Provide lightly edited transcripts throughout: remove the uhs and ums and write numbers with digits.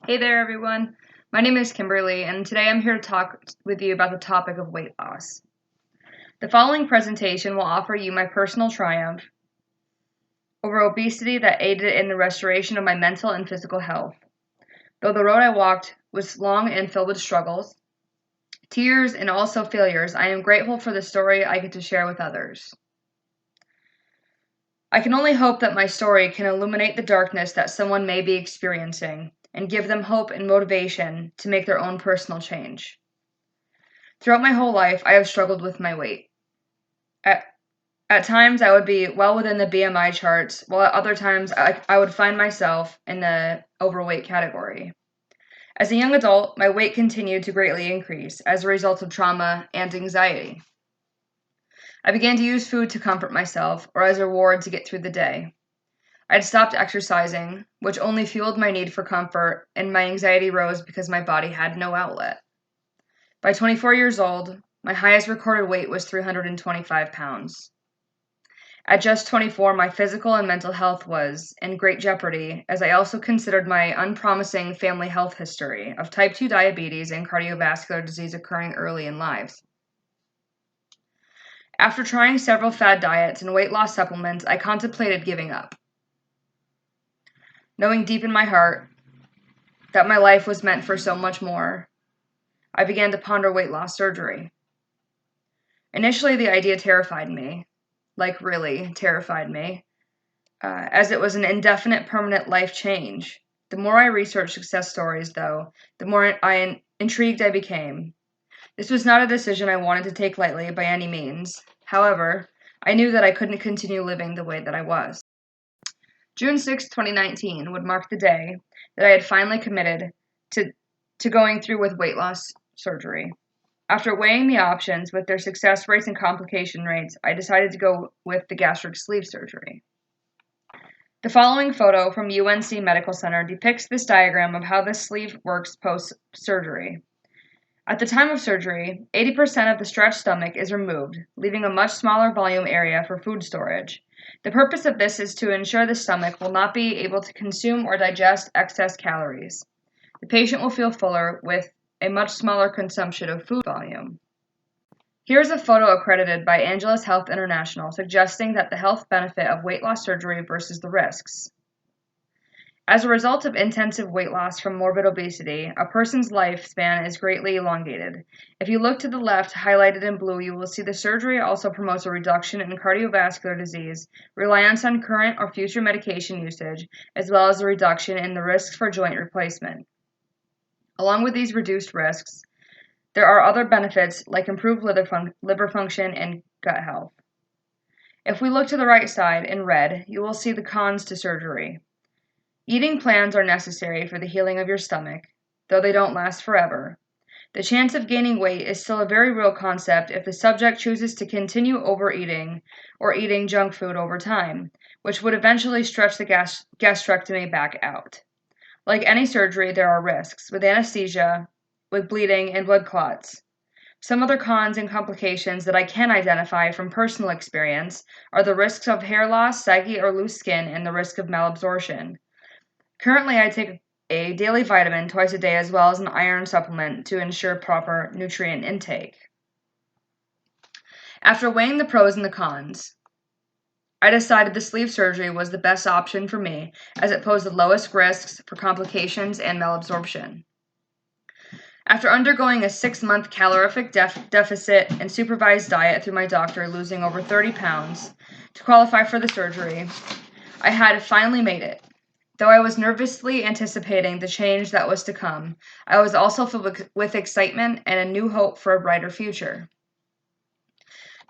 Hey there, everyone. My name is Kimberly, and today I'm here to talk with you about the topic of weight loss. The following presentation will offer you my personal triumph over obesity that aided in the restoration of my mental and physical health. Though the road I walked was long and filled with struggles, tears, and also failures, I am grateful for the story I get to share with others. I can only hope that my story can illuminate the darkness that someone may be experiencing and give them hope and motivation to make their own personal change. Throughout my whole life, I have struggled with my weight. At times, I would be well within the BMI charts, while at other times, I would find myself in the overweight category. As a young adult, my weight continued to greatly increase as a result of trauma and anxiety. I began to use food to comfort myself or as a reward to get through the day. I had stopped exercising, which only fueled my need for comfort, and my anxiety rose because my body had no outlet. By 24 years old, my highest recorded weight was 325 pounds. At just 24, my physical and mental health was in great jeopardy, as I also considered my unpromising family health history of type 2 diabetes and cardiovascular disease occurring early in lives. After trying several fad diets and weight loss supplements, I contemplated giving up. Knowing deep in my heart that my life was meant for so much more, I began to ponder weight loss surgery. Initially, the idea terrified me, really terrified me, as it was an indefinite permanent life change. The more I researched success stories, though, the more intrigued I became. This was not a decision I wanted to take lightly by any means. However, I knew that I couldn't continue living the way that I was. June 6, 2019 would mark the day that I had finally committed to going through with weight loss surgery. After weighing the options with their success rates and complication rates, I decided to go with the gastric sleeve surgery. The following photo from UNC Medical Center depicts this diagram of how the sleeve works post-surgery. At the time of surgery, 80% of the stretched stomach is removed, leaving a much smaller volume area for food storage. The purpose of this is to ensure the stomach will not be able to consume or digest excess calories. The patient will feel fuller with a much smaller consumption of food volume. Here's a photo accredited by Angeles Health International suggesting that the health benefit of weight loss surgery versus the risks. As a result of intensive weight loss from morbid obesity, a person's lifespan is greatly elongated. If you look to the left, highlighted in blue, you will see the surgery also promotes a reduction in cardiovascular disease, reliance on current or future medication usage, as well as a reduction in the risks for joint replacement. Along with these reduced risks, there are other benefits like improved liver function and gut health. If we look to the right side in red, you will see the cons to surgery. Eating plans are necessary for the healing of your stomach, though they don't last forever. The chance of gaining weight is still a very real concept if the subject chooses to continue overeating or eating junk food over time, which would eventually stretch the gastrectomy back out. Like any surgery, there are risks, with anesthesia, with bleeding, and blood clots. Some other cons and complications that I can identify from personal experience are the risks of hair loss, saggy or loose skin, and the risk of malabsorption. Currently, I take a daily vitamin twice a day as well as an iron supplement to ensure proper nutrient intake. After weighing the pros and the cons, I decided the sleeve surgery was the best option for me as it posed the lowest risks for complications and malabsorption. After undergoing a 6-month calorific deficit and supervised diet through my doctor, losing over 30 pounds to qualify for the surgery, I had finally made it. Though I was nervously anticipating the change that was to come, I was also filled with excitement and a new hope for a brighter future.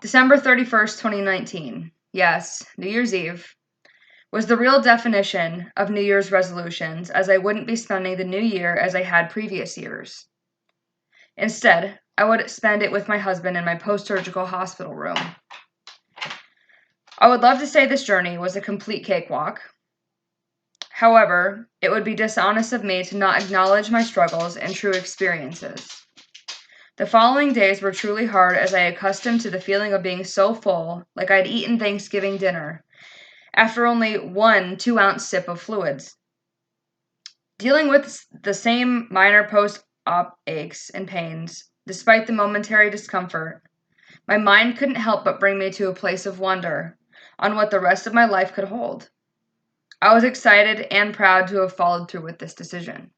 December 31st, 2019, yes, New Year's Eve, was the real definition of New Year's resolutions, as I wouldn't be spending the new year as I had previous years. Instead, I would spend it with my husband in my post-surgical hospital room. I would love to say this journey was a complete cakewalk. However, it would be dishonest of me to not acknowledge my struggles and true experiences. The following days were truly hard as I accustomed to the feeling of being so full, like I'd eaten Thanksgiving dinner, after only 1 2-ounce sip of fluids. Dealing with the same minor post-op aches and pains, despite the momentary discomfort, my mind couldn't help but bring me to a place of wonder on what the rest of my life could hold. I was excited and proud to have followed through with this decision.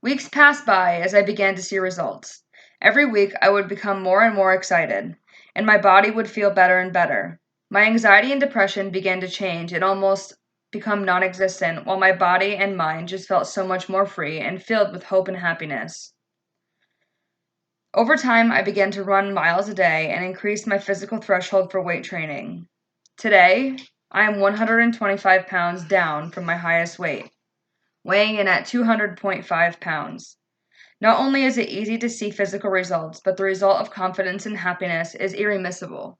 Weeks passed by as I began to see results. Every week I would become more and more excited, and my body would feel better and better. My anxiety and depression began to change and almost become non-existent, while my body and mind just felt so much more free and filled with hope and happiness. Over time, I began to run miles a day and increased my physical threshold for weight training. Today, I am 125 pounds down from my highest weight, weighing in at 200.5 pounds. Not only is it easy to see physical results, but the result of confidence and happiness is irremissible.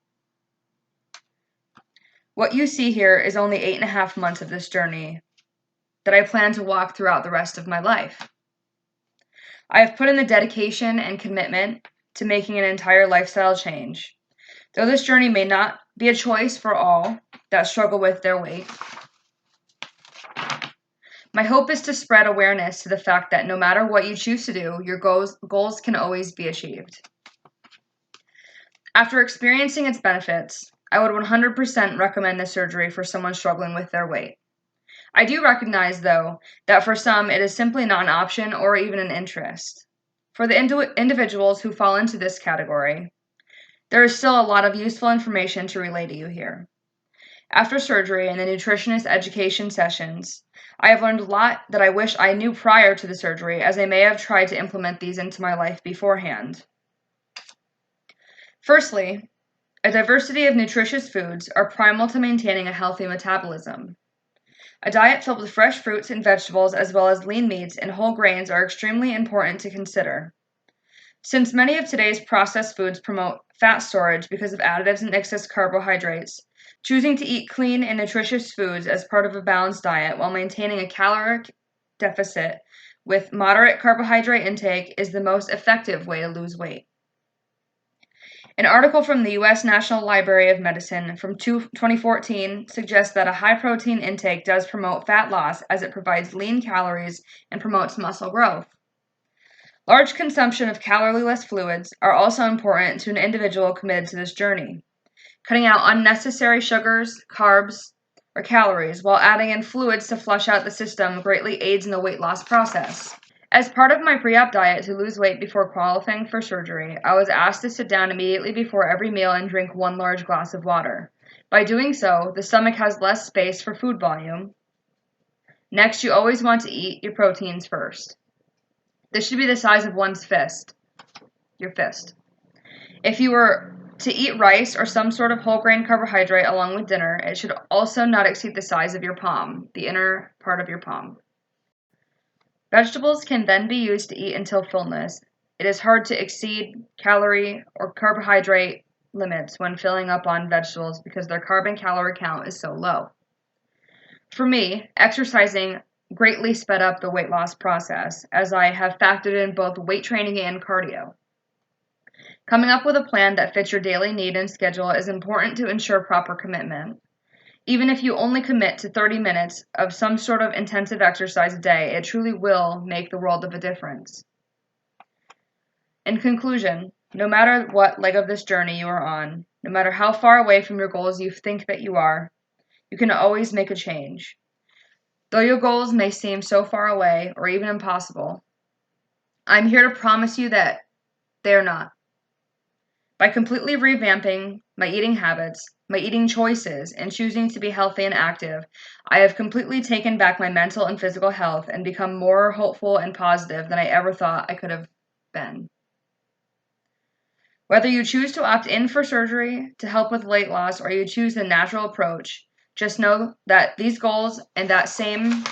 What you see here is only 8.5 months of this journey that I plan to walk throughout the rest of my life. I have put in the dedication and commitment to making an entire lifestyle change. Though this journey may not be a choice for all that struggle with their weight, my hope is to spread awareness to the fact that no matter what you choose to do, your goals can always be achieved. After experiencing its benefits, I would 100% recommend this surgery for someone struggling with their weight. I do recognize, though, that for some it is simply not an option or even an interest. For the individuals who fall into this category, there is still a lot of useful information to relay to you here. After surgery and the nutritionist education sessions, I have learned a lot that I wish I knew prior to the surgery, as I may have tried to implement these into my life beforehand. Firstly, a diversity of nutritious foods are primal to maintaining a healthy metabolism. A diet filled with fresh fruits and vegetables, as well as lean meats and whole grains, are extremely important to consider. Since many of today's processed foods promote fat storage because of additives and excess carbohydrates, choosing to eat clean and nutritious foods as part of a balanced diet while maintaining a caloric deficit with moderate carbohydrate intake is the most effective way to lose weight. An article from the U.S. National Library of Medicine from 2014 suggests that a high-protein intake does promote fat loss as it provides lean calories and promotes muscle growth. Large consumption of calorie-less fluids are also important to an individual committed to this journey. Cutting out unnecessary sugars, carbs, or calories while adding in fluids to flush out the system greatly aids in the weight loss process. As part of my pre-op diet to lose weight before qualifying for surgery, I was asked to sit down immediately before every meal and drink 1 large glass of water. By doing so, the stomach has less space for food volume. Next, you always want to eat your proteins first. This should be the size of one's fist, your fist. If you were to eat rice or some sort of whole grain carbohydrate along with dinner, it should also not exceed the size of your palm, the inner part of your palm. Vegetables can then be used to eat until fullness. It is hard to exceed calorie or carbohydrate limits when filling up on vegetables because their carb and calorie count is so low. For me, exercising greatly sped up the weight loss process as I have factored in both weight training and cardio. Coming up with a plan that fits your daily need and schedule is important to ensure proper commitment. Even if you only commit to 30 minutes of some sort of intensive exercise a day, it truly will make the world of a difference. In conclusion, no matter what leg of this journey you are on, no matter how far away from your goals you think that you are, you can always make a change. Though your goals may seem so far away or even impossible, I'm here to promise you that they are not. By completely revamping my eating habits, my eating choices, and choosing to be healthy and active, I have completely taken back my mental and physical health and become more hopeful and positive than I ever thought I could have been. Whether you choose to opt in for surgery to help with weight loss or you choose the natural approach, just know that these goals and that same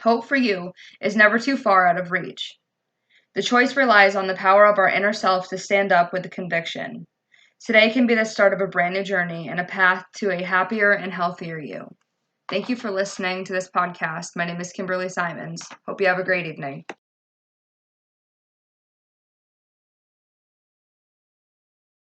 hope for you is never too far out of reach. The choice relies on the power of our inner self to stand up with conviction. Today can be the start of a brand new journey and a path to a happier and healthier you. Thank you for listening to this podcast. My name is Kimberly Simons. Hope you have a great evening.